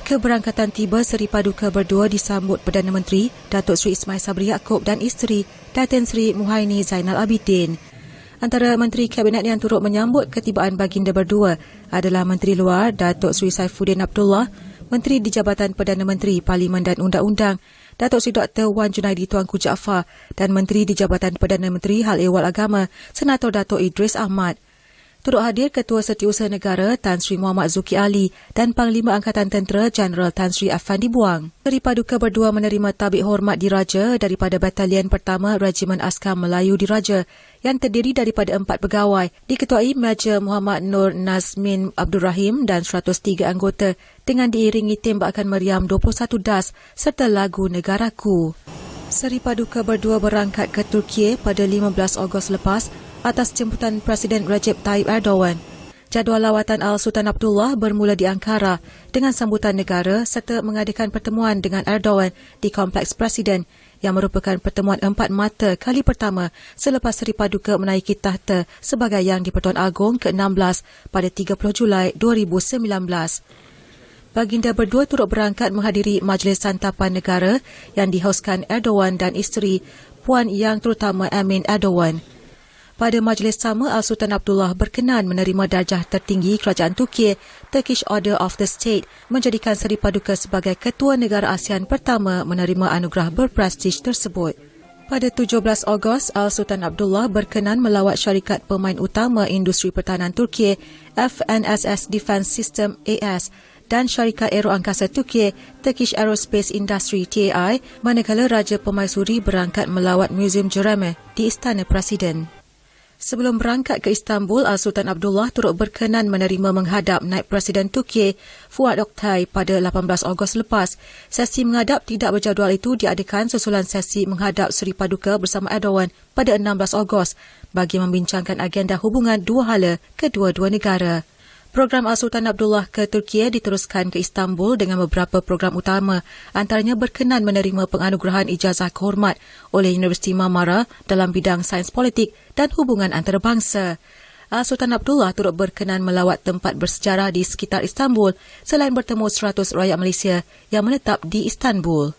Keberangkatan tiba Seri Paduka berdua disambut Perdana Menteri Datuk Seri Ismail Sabri Yaakob dan isteri Datin Seri Muhaini Zainal Abidin. Antara Menteri Kabinet yang turut menyambut ketibaan baginda berdua adalah Menteri Luar Datuk Seri Saifuddin Abdullah, Menteri di Jabatan Perdana Menteri Parlimen dan Undang-Undang Datuk Seri Dr. Wan Junaidi Tuanku Jaafar dan Menteri di Jabatan Perdana Menteri Hal Ehwal Agama Senator Datuk Idris Ahmad. Turut hadir Ketua Setiausaha Negara Tan Sri Muhammad Zuki Ali dan Panglima Angkatan Tentera Jeneral Tan Sri Afandi Buang. Seri Paduka berdua menerima tabik hormat diraja daripada Batalion Pertama Regimen Askar Melayu Diraja yang terdiri daripada 4 pegawai, diketuai Major Muhammad Nur Nazmin Abdul Rahim dan 103 anggota dengan diiringi tembakan meriam 21 das serta lagu Negaraku. Seri Paduka berdua berangkat ke Turki pada 15 Ogos lepas atas jemputan Presiden Recep Tayyip Erdogan. Jadual lawatan Al-Sultan Abdullah bermula di Ankara dengan sambutan negara serta mengadakan pertemuan dengan Erdogan di Kompleks Presiden yang merupakan pertemuan 4 mata kali pertama selepas Seri Paduka menaiki tahta sebagai Yang di-Pertuan Agong ke-16 pada 30 Julai 2019. Baginda berdua turut berangkat menghadiri Majlis Santapan Negara yang dihoskan Erdogan dan isteri Puan Yang Terutama Emin Erdogan. Pada majlis sama, Al-Sultan Abdullah berkenan menerima darjah tertinggi Kerajaan Turki, Turkish Order of the State, menjadikan Seri Paduka sebagai Ketua Negara ASEAN pertama menerima anugerah berprestij tersebut. Pada 17 Ogos, Al-Sultan Abdullah berkenan melawat syarikat pemain utama industri pertahanan Turki, FNSS Defence System AS, dan syarikat aeroangkasa Turki, Turkish Aerospace Industry TAI, manakala Raja Permaisuri berangkat melawat Museum Cerame di Istana Presiden. Sebelum berangkat ke Istanbul, Al-Sultan Abdullah turut berkenan menerima menghadap Naib Presiden Turki, Fuat Oktay pada 18 Ogos lepas. Sesi menghadap tidak berjadual itu diadakan susulan sesi menghadap Seri Paduka bersama Erdogan pada 16 Ogos bagi membincangkan agenda hubungan dua hala kedua-dua negara. Program Al-Sultan Abdullah ke Turki diteruskan ke Istanbul dengan beberapa program utama, antaranya berkenan menerima penganugerahan ijazah kehormat oleh Universiti Marmara dalam bidang sains politik dan hubungan antarabangsa. Al-Sultan Abdullah turut berkenan melawat tempat bersejarah di sekitar Istanbul selain bertemu 100 rakyat Malaysia yang menetap di Istanbul.